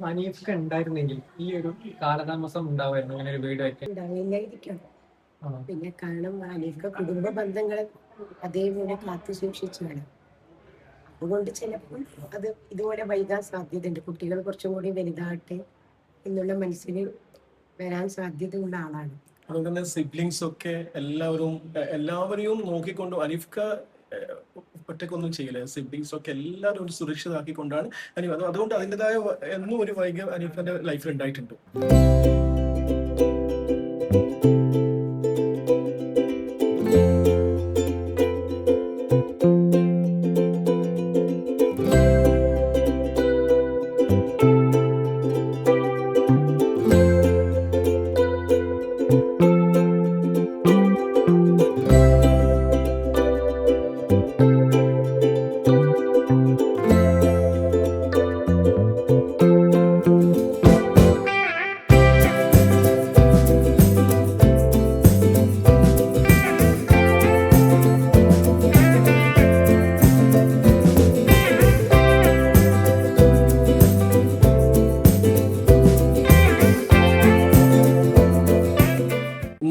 അനിയത്തിക്ക് ഉണ്ടായിരുന്നെങ്കിൽ ഈ ഒരു കാലതാമസം ഉണ്ടാവുമായിരുന്നു അങ്ങനെ ഒരു വീട് വെക്കാൻ. ഉണ്ടാവില്ലായിരിക്കും. പിന്നെ കാരണം അനേക കുടുംബ ബന്ധങ്ങൾ അതേപോലെ കാത്തു സൂക്ഷിച്ചാണ്. അതുകൊണ്ട് ചിലപ്പോൾ അത് ഇതുപോലെ വൈകാൻ സാധ്യതയുണ്ട്. കുട്ടികൾ കുറച്ചും കൂടി വലുതാകട്ടെ എന്നുള്ള മനസ്സിൽ വരാൻ സാധ്യതയുള്ള ആളാണ്. അതുകൊണ്ട് തന്നെ സിബ്ലിങ്സ് ഒക്കെ എല്ലാവരെയും നോക്കിക്കൊണ്ട് അനിഫ്ക ഒറ്റക്കൊന്നും ചെയ്യില്ല. സിബ്ലിങ്സ് ഒക്കെ എല്ലാവരും ഒരു സുരക്ഷിതാക്കിക്കൊണ്ടാണ് അതുകൊണ്ട് അതിൻ്റെതായ എന്നും ഒരു വൈകി അനിഫിന്റെ ലൈഫിൽ ഉണ്ടായിട്ടുണ്ട്.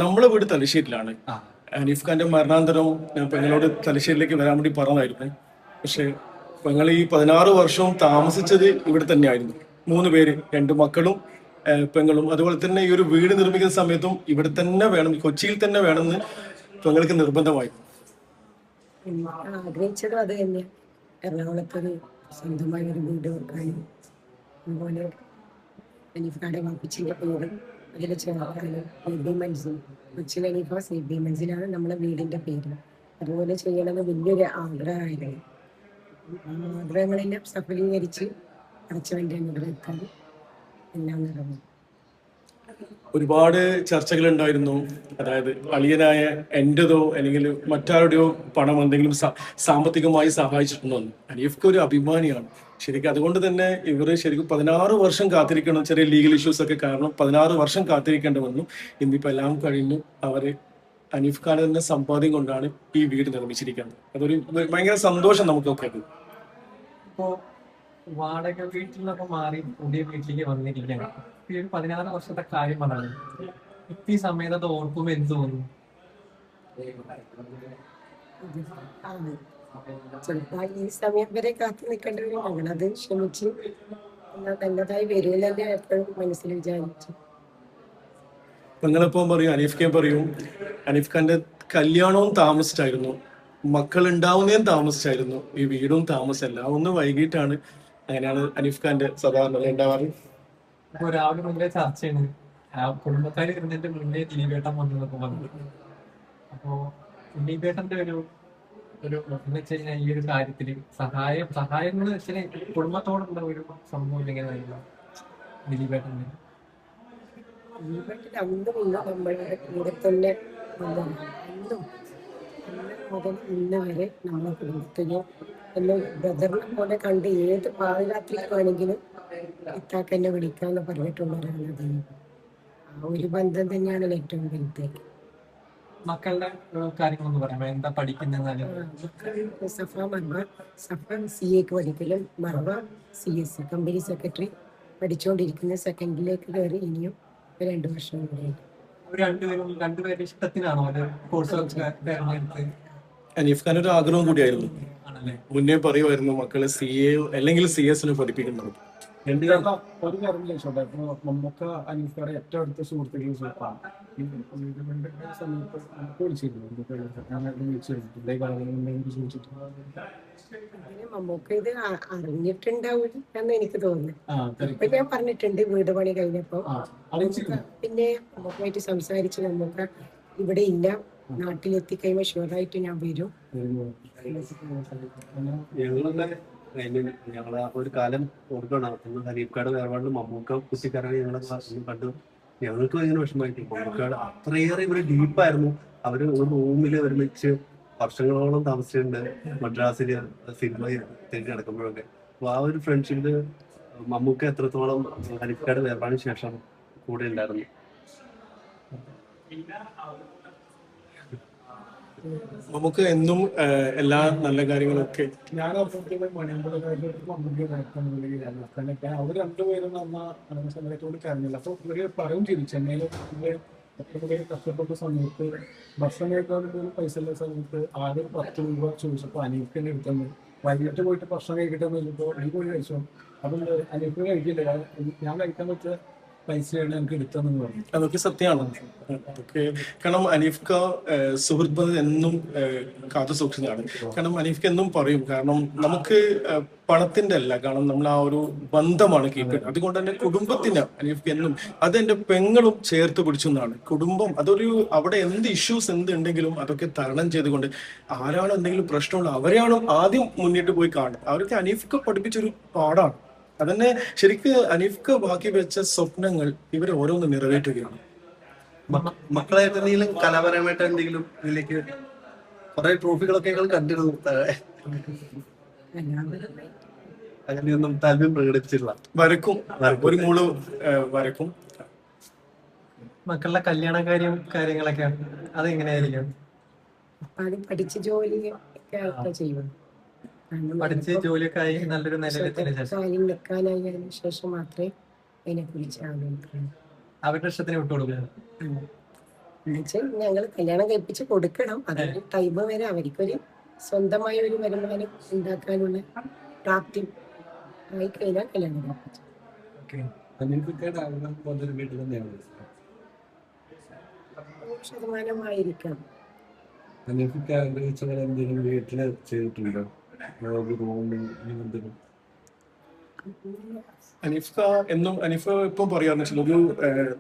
നമ്മളെ വീട് തലശ്ശേരിയിലാണ്. അനീഫ് ഖാന്റെ മരണാന്തരം പെങ്ങളോട് തലശ്ശേരിയിലേക്ക് വരാൻ വേണ്ടി പറഞ്ഞതായിരുന്നു. പക്ഷെ പെങ്ങൾ ഈ 16 വർഷവും താമസിച്ചത് ഇവിടെ തന്നെയായിരുന്നു. 3 പേര്, 2 മക്കളും പെങ്ങളും. അതുപോലെ തന്നെ ഈ ഒരു വീട് നിർമ്മിക്കുന്ന സമയത്തും ഇവിടെ തന്നെ വേണം, കൊച്ചിയിൽ തന്നെ വേണമെന്ന് പെങ്ങൾക്ക് നിർബന്ധമായി. ആഗ്രഹിച്ചതും അത് തന്നെ, എറണാകുളത്തൊരു സ്വന്തമായ ഒരു വീട് വെക്കാനും അതുപോലെ അനീഫ് ഖാന്റെ വാപ്പിച്ചിന്റെ പേരും അതിൽ ചേർക്കാനും സി മൻസിൽ, കൊച്ചിൻ അനീഫ സി മൻസിലാണ് നമ്മളെ വീടിന്റെ പേര്. അതുപോലെ ചെയ്യണമെന്ന് വലിയൊരു ആഗ്രഹമായിരുന്നു. ആഗ്രഹങ്ങളെല്ലാം സഫലീകരിച്ച് അടച്ചവന്റെ അനുഗ്രഹത്താൽ എല്ലാം നിറഞ്ഞു. ഒരുപാട് ചർച്ചകൾ ഉണ്ടായിരുന്നു. അതായത് അളിയനായ എന്റേതോ അല്ലെങ്കിൽ മറ്റാരുടെയോ പണം എന്തെങ്കിലും സാമ്പത്തികമായി സഹായിച്ചിട്ടുണ്ടോ. അനീഫ്ക്ക് ഒരു അഭിമാനിയാണ് ശരിക്കും. അതുകൊണ്ട് തന്നെ ഇവർ ശരിക്കും 16 വർഷം കാത്തിരിക്കണം. ചെറിയ ലീഗൽ ഇഷ്യൂസ് ഒക്കെ കാരണം 16 വർഷം കാത്തിരിക്കേണ്ടി വന്നു. ഇന്നിപ്പോ എല്ലാം കഴിഞ്ഞു. അവര് അനീഫ് ഖാൻ തന്നെ സമ്പാദ്യം കൊണ്ടാണ് ഈ വീട് നിർമ്മിച്ചിരിക്കുന്നത്. അതൊരു ഭയങ്കര സന്തോഷം നമുക്കൊക്കെ. ഇപ്പോ വാടക വീട്ടിൽ നിന്നൊക്കെ മാറി പുതിയ വീട്ടിലേക്ക് വന്നിരിക്കുകയാണ്. ഈ ഒരു 16 വർഷത്തെ കാര്യം പറഞ്ഞത് ഇപ്പൊ ഈ സമയത്ത് അത് ഓർക്കുമ്പോ എന്ത് തോന്നുന്നു? ചിലപ്പോ ഈ സമയം വരെ കാത്തു നിൽക്കേണ്ടി വരും. ഞങ്ങളത് ശ്രമിച്ച് നല്ലതായി വരുമെന്നെ എപ്പോഴും മനസ്സിൽ വിചാരിച്ചു. നിങ്ങളിപ്പം പറയും, അനീഫ് ഖാൻ പറയും, അനീഫ് ഖാന്റെ കല്യാണവും താമസിച്ചായിരുന്നു, മക്കൾ ഉണ്ടാവുന്നതും താമസിച്ചായിരുന്നു, ഈ വീടും താമസമല്ല, ഒന്ന് വൈകിട്ടാണ്. അങ്ങനെയാണ് അനീഫ് ഖാന്റെ സാധാരണ ഉണ്ടാവാറ്. ഇപ്പൊ രാവിലെ മുന്നേ ചർച്ചയാണ്, കുടുംബക്കാര് വരുന്നതിന്റെ മുന്നേ ദിലീപേട്ടൻ വന്നതൊക്കെ പറഞ്ഞു. അപ്പോ ദിലീപേട്ടന്റെ ഒരു എന്ന് വെച്ച് കഴിഞ്ഞാൽ ഈ ഒരു കാര്യത്തില് സഹായം എന്ന് വെച്ചാൽ കുടുംബത്തോടുള്ള ഒരു സംഭവം എങ്ങനെയായിരുന്നു ദിലീപേട്ടന്റെ? അന്നും ഇന്നും നമ്മളുടെ കൂടെ തന്നെ അന്നും മുതൽ ഇന്ന് വരെ നമ്മളെ കുടുംബത്തിനോ എന്നെ ബ്രദറിനെ പോലെ കണ്ട് ഏത് പാതിരാത്രിക്കാണെങ്കിലും ഇത്താക്ക് എന്നെ വിളിക്കാന്ന് പറഞ്ഞിട്ടുള്ള ഒരാളത്. ആ ഒരു ബന്ധം തന്നെയാണ് ഏറ്റവും വലുത്. മക്കളുടെ കാര്യങ്ങളൊന്നും പറയാം, എന്താ പഠിക്കുന്നത്? സഫ CA പഠിക്കലും, മർവ CS കമ്പനി സെക്രട്ടറി പഠിച്ചുകൊണ്ടിരിക്കുന്ന, സെക്കൻഡിലേക്ക് കയറി ഇനിയും 2 വർഷം കൂടി. രണ്ടുപേരും ഇഷ്ടത്തിനാണോ കോഴ്സ് തെരഞ്ഞെടുത്ത്? അനീഫ് ഖാൻ ഒരു ആഗ്രഹം കൂടിയായിരുന്നു. മുന്നേ പറയുമായിരുന്നു മക്കളെ CA അല്ലെങ്കിൽ CS പഠിപ്പിക്കുന്നത്. ഒരു കാര്യം ചോദിച്ചോട്ടെ, ഇപ്പൊ നമുക്ക് അനീഫയുടെ ഏറ്റവും അടുത്ത സുഹൃത്തുക്കൾ സമയത്ത് മമ്മൂക്ക ഇത് അറിഞ്ഞിട്ടുണ്ടാവും എന്ന് എനിക്ക് തോന്നുന്നു. ഇപ്പൊ ഞാൻ പറഞ്ഞിട്ടുണ്ട് വീട് പണി കഴിഞ്ഞപ്പോ. പിന്നെ മമ്മൂക്കായിട്ട് സംസാരിച്ച് മമ്മൂക്ക ഇവിടെ ഇല്ല, നാട്ടിലെത്തിക്കഴിയുമ്പോ ഷുവറായിട്ട് ഞാൻ വരും. ഞങ്ങള് ഒരു കാലം ഓർക്കണം, ഹരീഫ്കാട് വേർപാടിൽ മമ്മൂക്ക കുത്തിക്കറങ്ങി ഞങ്ങളെ കണ്ടു. ഞങ്ങൾക്ക് ഭയങ്കര വിഷമമായിട്ടുണ്ട്. മമ്മൂക്കാട് അത്രയേറെ ഇവര് ഡീപ്പായിരുന്നു. അവര് ഒരു റൂമില് ഒരുമിച്ച് വർഷങ്ങളോളം താമസിച്ചിട്ടുണ്ട് മദ്രാസില് സിനിമ തിരിഞ്ഞ് നടക്കുമ്പോഴൊക്കെ. അപ്പൊ ആ ഒരു ഫ്രണ്ട്ഷിപ്പില് മമ്മൂക്ക എത്രത്തോളം ഹരീഫ്കാട് വേർപാടിന് ശേഷം കൂടെ ഉണ്ടായിരുന്നു. നമുക്ക് എന്നും എല്ലാ നല്ല കാര്യങ്ങളും ഒക്കെ ഞാൻ അപ്പോഴത്തേക്കും മണിയമ്പലക്കാരുടെ മമ്മൂട്ടി നേരത്തെ അവർ രണ്ടുപേരും വന്ന സമയത്തോട് കരഞ്ഞില്ല. അപ്പൊ ഇവര് പറയും ചെയ്തു ചെന്നൈയിൽ എത്ര കഷ്ടപ്പെട്ട സമയത്ത് ഭക്ഷണം കഴിക്കാൻ പോലും പൈസ ഉള്ള സമയത്ത് ആദ്യം 10 രൂപ ചോദിച്ചപ്പോൾ അനീഫ് തന്നെ എടുത്തത്. വൈകിട്ട് പോയിട്ട് ഭക്ഷണം കഴിക്കട്ടെ വരുമ്പോൾ നീ പോയി കഴിച്ചോ, അപ്പം അനീഫ് കഴിക്കില്ല, ഞാൻ കഴിക്കാൻ പറ്റിയ പൈസയാണ് എനിക്ക് എടുത്തതെന്ന് പറഞ്ഞു. അതൊക്കെ സത്യമാണ്. അതൊക്കെ കാരണം അനീഫ്ക സുഹൃത്ത് എന്നും കാത്തു സൂക്ഷിച്ചതാണ്. കാരണം അനീഫ്ക എന്നും പറയും, കാരണം നമുക്ക് പണത്തിന്റെ അല്ല, കാരണം നമ്മൾ ആ ഒരു ബന്ധമാണ് കീപ്പ്. അതുകൊണ്ട് തന്നെ കുടുംബത്തിന് അനീഫ്ക എന്നും അതെന്റെ പെങ്ങളും ചേർത്ത് പിടിച്ചു എന്നാണ്. കുടുംബം അതൊരു അവിടെ എന്ത് ഇഷ്യൂസ് എന്തുണ്ടെങ്കിലും അതൊക്കെ തരണം ചെയ്തുകൊണ്ട് ആരാണ് എന്തെങ്കിലും പ്രശ്നമുള്ള അവരെയാണ് ആദ്യം മുന്നിട്ട് പോയി കാണുന്നത്. അവർക്ക് അനീഫ്ക പഠിപ്പിച്ചൊരു പാടാണ്. അതന്നെ ശരിക്ക് അനീഫ്ക ബാക്കി വെച്ച സ്വപ്നങ്ങൾ ഇവർ ഓരോന്ന് നിറവേറ്റുകയാണ്. മക്കളായിട്ട് എന്തെങ്കിലും കലാപരമായിട്ട് എന്തെങ്കിലും ഇതിലേക്ക് കുറെ ട്രോഫികളൊക്കെ ഞങ്ങൾ കണ്ടിരുന്നു. അങ്ങനെയൊന്നും താല്പര്യം പ്രകടിപ്പിച്ചിട്ടില്ല. വരക്കും, ഒരു മൂള് വരക്കും. മക്കളുടെ കല്യാണ കാര്യങ്ങളൊക്കെ അതെങ്ങനെയായിരിക്കും? അത് പഠിച്ച് ജോലി ഒക്കെ ചെയ്യും. പഠിച്ച് ജോലിയൊക്കെ ആയി നല്ലൊരു നിലയിലെത്തിയതിനു ശേഷം കാര്യം നിൽക്കാനായതിനു ശേഷം മാത്രമേ അതിനെ കുറിച്ച് ആലോചിക്കുള്ളൂ. അവരുടെ ഇഷ്ടത്തിന് വിട്ടുകൊടുക്കുക. എന്നുവെച്ചാൽ ഞങ്ങൾ കല്യാണം കഴിപ്പിച്ച് കൊടുക്കണം. അതൊരു ടൈം വരെ അവർക്കൊരു സ്വന്തമായ ഒരു വരുമാനം ഉണ്ടാക്കാനുള്ള പ്രാപ്തി ആയി കഴിഞ്ഞാൽ കല്യാണം കഴിപ്പിച്ചു. വീട്ടിൽ തന്നെയാണ് 100% എന്തെങ്കിലും വീട്ടില് ചെയ്തിട്ടുണ്ടോ? അനീഫ എന്നും അനീഫ ഇപ്പം പറയാന്ന് വെച്ചാൽ ഒരു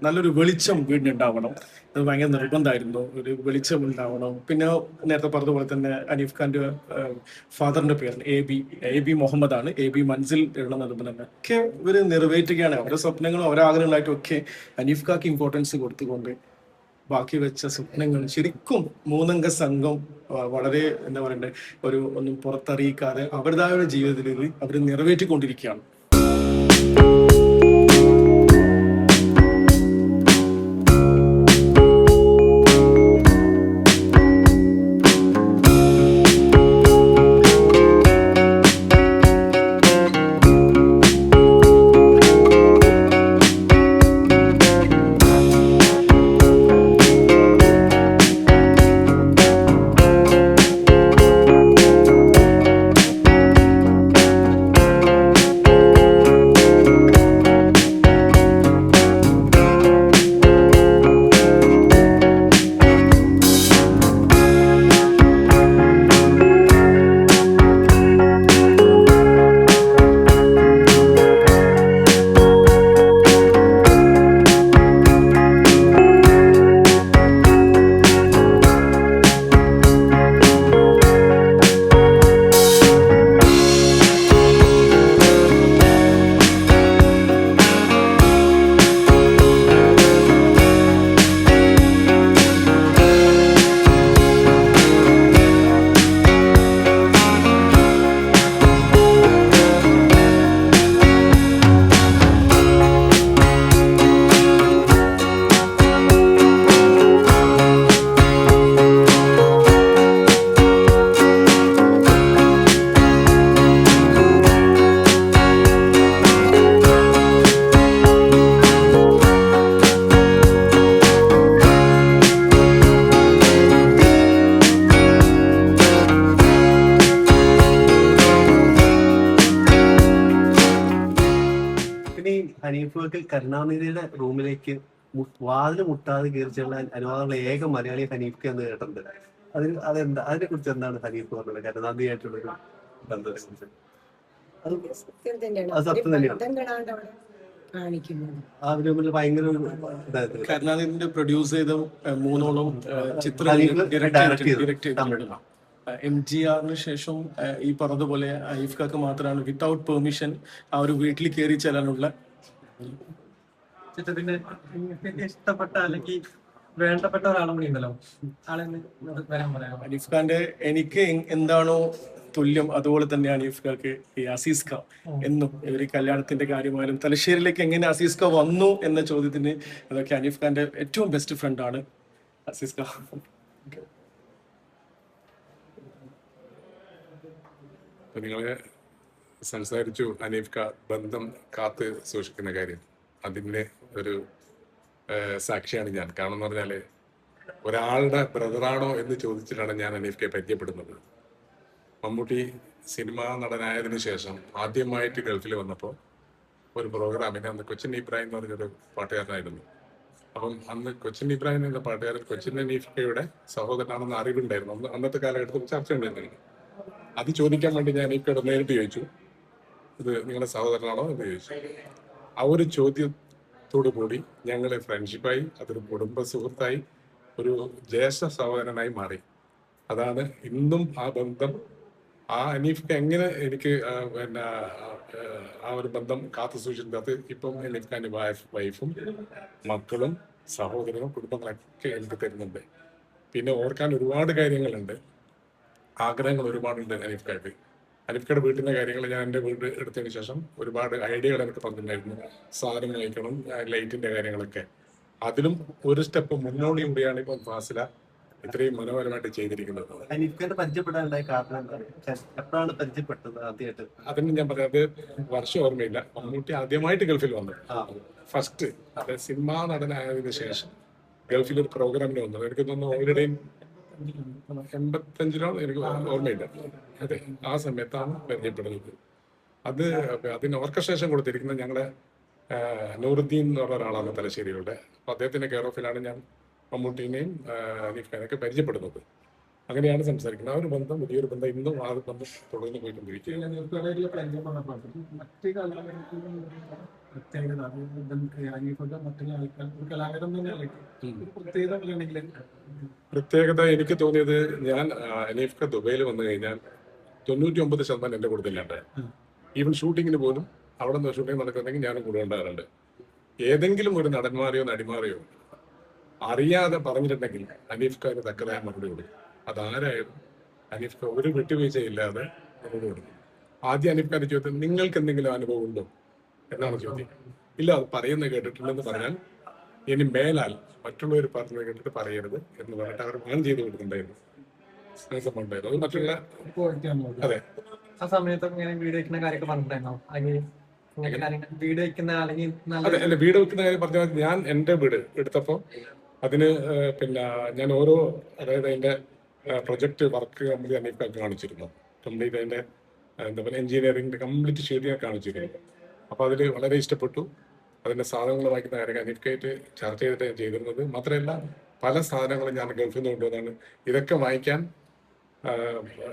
നല്ലൊരു വെളിച്ചം വീടിനുണ്ടാവണം. അത് ഭയങ്കര നിർബന്ധമായിരുന്നു, ഒരു വെളിച്ചം ഉണ്ടാവണം. പിന്നെ നേരത്തെ പറഞ്ഞതുപോലെ തന്നെ അനീഫ് ഖാന്റെ ഫാദറിന്റെ പേര് എ ബി മുഹമ്മദ് ആണ്. എ ബി മൻസിൽ ഉള്ള നിർബന്ധം ഒക്കെ ഇവര് നിറവേറ്റുകയാണ്. അവരുടെ സ്വപ്നങ്ങളും അവരുടെ ആഗ്രഹങ്ങളായിട്ടും ഒക്കെ അനീഫ് ഖാക്ക് ഇമ്പോർട്ടൻസ് കൊടുത്തുകൊണ്ട് ബാക്കി വെച്ച സ്വപ്നങ്ങൾ ശരിക്കും 3 അംഗ സംഘം വളരെ എന്താ പറയണ്ടേ ഒന്നും പുറത്തറിയിക്കാതെ അവരുടേതായ ജീവിതത്തിൽ അവർ നിറവേറ്റിക്കൊണ്ടിരിക്കുകയാണ്. ഹനീഫക്ക് കരുണാനിധിയുടെ റൂമിലേക്ക് വാതിൽ മുട്ടാതെ കയറി ചെല്ലാൻ അനുവാദമുള്ള ഏക മലയാളി ഹനീഫ്ക്ക് എന്ന് കേട്ടിട്ടുണ്ട്. അതെന്താ, അതിനെ കുറിച്ച് എന്താണ് ഹനീഫ് പറഞ്ഞത് കരുണാനിധിയായിട്ടുള്ളൊരു ബന്ധത്തെ കുറിച്ച്? അത് സത്യം തന്നെയാണ്. ആ റൂമിൽ ഭയങ്കര കരുണാനിധിന്റെ പ്രൊഡ്യൂസ് ചെയ്ത 3ഓളം ചിത്രം ഡയറക്ട് ചെയ്തിട്ടുണ്ട്. MGRന് ശേഷം ഈ പറഞ്ഞതുപോലെ അനീഫ് ഖാക്ക് മാത്രമാണ് വിത്തൗട്ട് പെർമിഷൻ ആ ഒരു വീട്ടിൽ കയറി ചെല്ലാനുള്ള ചിത്രത്തിന്റെ ഇഷ്ടപ്പെട്ട അല്ലെങ്കിൽ വേണ്ടപ്പെട്ട ഒരാളും കൂടി ഉണ്ടല്ലോ, ആളെ വരാൻ പറയാം. അനീഫ് ഖാന്റെ എനിക്ക് എന്താണോ തുല്യം അതുപോലെ തന്നെ അനീഫ് ഖാക്ക് ഈ അസീസ് ഖാൻ എന്നും ഒരു കല്യാണത്തിന്റെ കാര്യമായാലും തലശ്ശേരിയിലേക്ക് എങ്ങനെ അസീസ് ഖാൻ വന്നു എന്ന ചോദ്യത്തിന് അതൊക്കെ അനീഫ് ഖാന്റെ ഏറ്റവും ബെസ്റ്റ് ഫ്രണ്ട് ആണ് അസീസ് ഖാൻ. നിങ്ങൾ സംസാരിച്ചു അനീഫ് ബന്ധം കാത്ത് സൂക്ഷിക്കുന്ന കാര്യം. അതിൻ്റെ ഒരു സാക്ഷിയാണ് ഞാൻ. കാരണം എന്ന് പറഞ്ഞാൽ ഒരാളുടെ ബ്രദറാണോ എന്ന് ചോദിച്ചിട്ടാണ് ഞാൻ അനീഫ്കയെ പരിചയപ്പെടുന്നത്. മമ്മൂട്ടി സിനിമാ നടനായതിനു ശേഷം ആദ്യമായിട്ട് ഗൾഫിൽ വന്നപ്പോൾ ഒരു പ്രോഗ്രാമിന്, അന്ന് കൊച്ചിൻ ഇബ്രാഹിം എന്ന് പറഞ്ഞൊരു പാട്ടുകാരനായിരുന്നു. അപ്പം അന്ന് കൊച്ചിൻ ഇബ്രാഹിം എന്ന പാട്ടുകാരൻ കൊച്ചിൻ അനീഫ്കയുടെ സഹോദരനാണെന്ന് അറിവുണ്ടായിരുന്നു. അന്നത്തെ കാലഘട്ടത്തിൽ ചർച്ച ഉണ്ടായിരുന്നു. അത് ചോദിക്കാൻ വേണ്ടി ഞാൻ അനീഫ്കയോട് നേരിട്ട് ചോദിച്ചു, ഇത് നിങ്ങളുടെ സഹോദരനാണോ എന്ന് ചോദിച്ചു. ആ ഒരു ചോദ്യത്തോടു കൂടി ഞങ്ങൾ ഫ്രണ്ട്ഷിപ്പായി, അതൊരു കുടുംബ സുഹൃത്തായി, ഒരു ജ്യേഷ്ഠ സഹോദരനായി മാറി. അതാണ് ഇന്നും ആ ബന്ധം. ആ അനീഫ്ക്ക് എങ്ങനെ എനിക്ക് പിന്നെ ആ ഒരു ബന്ധം കാത്തു സൂക്ഷിക്കുന്നത്, അത് ഇപ്പം അനീഫ്ഖാൻ്റെ വൈഫും മക്കളും സഹോദരനും കുടുംബങ്ങളൊക്കെ എനിക്ക് തരുന്നുണ്ട്. പിന്നെ ഓർക്കാൻ ഒരുപാട് കാര്യങ്ങളുണ്ട്, ആഗ്രഹങ്ങൾ ഒരുപാടുണ്ട് അനീഫ്ഖാക്ക്. അനീഫ്ഖയുടെ വീട്ടിലെ കാര്യങ്ങൾ ഞാൻ എൻ്റെ വീട് എടുത്തതിന് ശേഷം ഒരുപാട് ഐഡിയകൾ എനിക്ക് തന്നിട്ടുണ്ടായിരുന്നു. സാധനം വാങ്ങിക്കണം, ലൈറ്റിൻ്റെ കാര്യങ്ങളൊക്കെ. അതിലും ഒരു സ്റ്റെപ്പ് മുന്നോടികൂടിയാണ് ഇപ്പം ഫാസില ഇത്രയും മനോഹരമായിട്ട് ചെയ്തിരിക്കുന്നത്. അനീഫ്ഖാനെ പരിചയപ്പെടാനുണ്ടായ കാരണം എന്താണ്? എപ്പോഴാണ് പരിചയപ്പെട്ടത് ആദ്യമായിട്ട്? അതിന് ഞാൻ പറഞ്ഞത് വർഷം ഓർമ്മയില്ല. മമ്മൂട്ടി ആദ്യമായിട്ട് ഗൾഫിൽ വന്നു ഫസ്റ്റ്, അതായത് സിനിമാ നടനായതിനു ശേഷം ഗൾഫിൽ ഒരു പ്രോഗ്രാമിന് വന്നത്. എനിക്ക് തോന്നുന്നു ഓൾറെഡി 85 എനിക്ക് ഓർമ്മയില്ല. അതെ, ആ സമയത്താണ് പരിചയപ്പെടുന്നത്. അതിന് ഓർക്കസ്ട്രേഷൻ കൊടുത്തിരിക്കുന്നത് ഞങ്ങളുടെ നൂറുദ്ദീൻ എന്ന് പറഞ്ഞ ഒരാളാണ് തലശ്ശേരിയുടെ. അപ്പോൾ അദ്ദേഹത്തിൻ്റെ കെയർ ഓഫിലാണ് ഞാൻ മമ്മൂട്ടീനെയും അനീഫ്ഖാനെയൊക്കെ പരിചയപ്പെടുന്നത്. അങ്ങനെയാണ് സംസാരിക്കുന്നത്. ആ ഒരു ബന്ധം, വലിയൊരു ബന്ധം, ഇന്നും ആ ഒരു ബന്ധം തുടർന്ന് പോയിക്കൊണ്ടിരിക്കുകയാണ്. മറ്റു കലാകാരന്മാരുടെ പ്രത്യേകത, അനീഫൊക്കെ മറ്റുള്ള ആൾക്കാർ ഒരു കലാകാരൻ തന്നെയല്ലേ പ്രത്യേകത പറയുകയാണെങ്കിൽ? പ്രത്യേകത എനിക്ക് തോന്നിയത്, ഞാൻ അനീഫ്ഖ ദുബൈയിൽ വന്നു കഴിഞ്ഞാൽ 99% എൻ്റെ കൂടെ തന്നെയുണ്ട്. ഈവൻ ഷൂട്ടിങ്ങിന് പോലും അവിടെ നിന്ന് ഷൂട്ടിംഗ് നടക്കുന്നുണ്ടെങ്കിൽ ഞാനും കൂടെ ഉണ്ടാകാറുണ്ട്. ഏതെങ്കിലും ഒരു നടന്മാരെയോ നടിമാരെയോ അറിയാതെ പറഞ്ഞിട്ടുണ്ടെങ്കിൽ അനീഫ്ഖാന് തക്കതായ മറുപടി കൊടുക്കും. അതാരായാലും അനീഫ്ഖ ഒരു വിട്ടുവീഴ്ചയില്ലാതെ മറുപടി കൊടുക്കും. ആദ്യം അനീഫ്ഖാന്റെ ചോദ്യം, നിങ്ങൾക്ക് എന്തെങ്കിലും അനുഭവം ഉണ്ടോ എന്നാണ് ചോദ്യം. ഇല്ല, അത് പറയുന്നത് കേട്ടിട്ടുണ്ടെന്ന് പറഞ്ഞാൽ ഇനി മേലാൽ മറ്റുള്ളവർ പറയുന്നത് കേട്ടിട്ട് പറയരുത് എന്ന് പറഞ്ഞിട്ട് അവർ ബാൻ ചെയ്ത് കൊടുക്കുന്നുണ്ടായിരുന്നു. അത് മറ്റുള്ള അതെ. ആ സമയത്തൊക്കെ ഇങ്ങനെ വീട് വെക്കുന്ന കാര്യമൊക്കെ പറഞ്ഞിട്ടുണ്ടായിരുന്നോ? അല്ലെങ്കിൽ ഇങ്ങനത്തെ കാര്യങ്ങൾ വീട് വെക്കുന്ന അല്ലെങ്കിൽ അതെ, അല്ല, വീട് വെക്കുന്ന കാര്യം പറഞ്ഞാൽ ഞാൻ എൻ്റെ വീട് എടുത്തപ്പോൾ അതിന് പിന്നെ ഞാൻ ഓരോ, അതായത് അതിൻ്റെ പ്രൊജക്ട് വർക്ക് കംപ്ലീറ്റ് അനീഫ്ഖാക്ക് കാണിച്ചിരുന്നു. കംപ്ലീറ്റ് അതിൻ്റെ എന്താ പറയുക, എഞ്ചിനീയറിംഗിൻ്റെ കംപ്ലീറ്റ് ഷീറ്റ് ഞാൻ കാണിച്ചിരുന്നു. അപ്പോൾ അതിൽ വളരെ ഇഷ്ടപ്പെട്ടു. അതിൻ്റെ സാധനങ്ങൾ വാങ്ങിക്കുന്ന കാര്യം അനീഫ്ഖായിട്ട് ചർച്ച ചെയ്തിട്ട് ഞാൻ ചെയ്തിരുന്നത്. മാത്രമല്ല, പല സാധനങ്ങളും ഞാൻ ഗൾഫിൽ നിന്ന് കൊണ്ടുവന്നാണ്. ഇതൊക്കെ വാങ്ങിക്കാൻ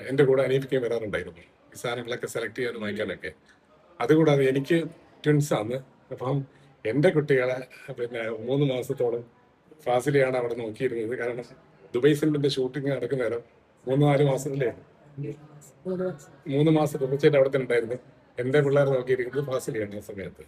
എൻ്റെ കൂടെ അനീഫ്ഖയും വരാറുണ്ടായിരുന്നു, ഈ സാധനങ്ങളൊക്കെ സെലക്ട് ചെയ്യാനും വാങ്ങിക്കാനൊക്കെ. അതുകൂടാതെ എനിക്ക് ട്വിൻസാണ്. അപ്പം എൻ്റെ കുട്ടികളെ പിന്നെ 3 മാസത്തോളം ഫാസിലയാണ് അവിടെ നോക്കിയിരുന്നത്. കാരണം ദുബൈ സിനിമന്റെ ഷൂട്ടിംഗ് നടക്കുന്ന നേരം 3-4 മാസത്തിലേ 3 മാസം തുടർച്ചയായിട്ട് അവിടെ തന്നെ ഉണ്ടായിരുന്നു. എൻ്റെ പിള്ളേരെ നോക്കിയിരിക്കുന്നത് ഫാസിലയാണ് ആ സമയത്ത്.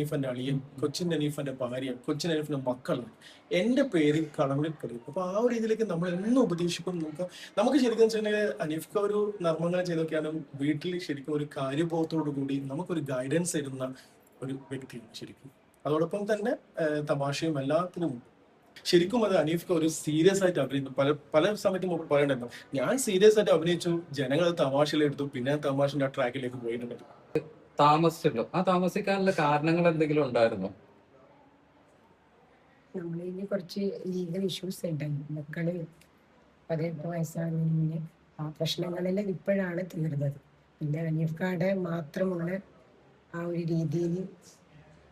അനീഫന്റെ അളിയൻ, കൊച്ചിൻ അനീഫന്റെ ഭാര്യ, കൊച്ചിൻ അനീഫിന്റെ മക്കളാണ്. എന്റെ പേര് കളവിൽ കളയും. അപ്പൊ ആ ഒരു രീതിയിലേക്ക് നമ്മൾ എന്നും ഉപദേശിക്കും. നമുക്ക് ശരിക്കും വെച്ചിട്ടുണ്ടെങ്കിൽ അനീഫ്ക്ക് ഒരു നർമ്മങ്ങൾ ചെയ്തൊക്കെയാണ് വീട്ടിൽ ശരിക്കും ഒരു കാര്യബോധത്തോടു കൂടി നമുക്കൊരു ഗൈഡൻസ് തരുന്ന ഒരു വ്യക്തിയാണ് ശരിക്കും. അതോടൊപ്പം തന്നെ തമാശയും എല്ലാത്തിനും ഉണ്ട്. ശരിക്കും അത് അനീഫ്ക്ക് ഒരു സീരിയസ് ആയിട്ട് അഭിനയിച്ചു. പല സമയത്തും പറയണ്ടായിരുന്നു, ഞാൻ സീരിയസ് ആയിട്ട് അഭിനയിച്ചു, ജനങ്ങൾ തമാശയിലെടുത്തു, പിന്നെ തമാശന്റെ ആ ട്രാക്കിലേക്ക് പോയിട്ടുണ്ട്. താമസിച്ചല്ലോ, ആ താമസിക്കാനുള്ള കാരണങ്ങൾ എന്തെങ്കിലും ഉണ്ടായിരുന്നോ? നമ്മളിനി കുറച്ച് ലീഗൽ ഇഷ്യൂസ് ഉണ്ടായിരുന്നു. മക്കള് 18 വയസ്സാകുന്നതിന് മുന്നേ ആ പ്രശ്നങ്ങളെല്ലാം ഇപ്പോഴാണ് തീർന്നത്. പിന്നെ അനീഫ്ക്കാടെ മാത്രമുള്ള ആ ഒരു രീതിയിൽ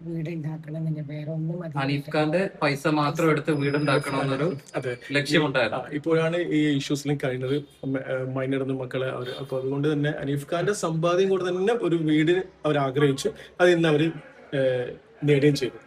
വീടുണ്ടാക്കണം തന്നെ, വേറെ ഒന്നും ഹനീഫ് ഖാന്റെ പൈസ മാത്രം എടുത്ത് വീടുണ്ടാക്കണമെന്നൊരു അതെ, ലക്ഷ്യമുണ്ടായിരുന്നു. ഇപ്പോഴാണ് ഈ ഇഷ്യൂസിലും കഴിയുന്നത് മൈനർ മക്കളെ അവർ. അപ്പൊ അതുകൊണ്ട് തന്നെ അനീഫ് ഖാന്റെ സമ്പാദ്യം കൊണ്ട് തന്നെ ഒരു വീട് അവർ ആഗ്രഹിച്ചു. അത് ഇന്ന് അവർ നേടുകയും ചെയ്തു.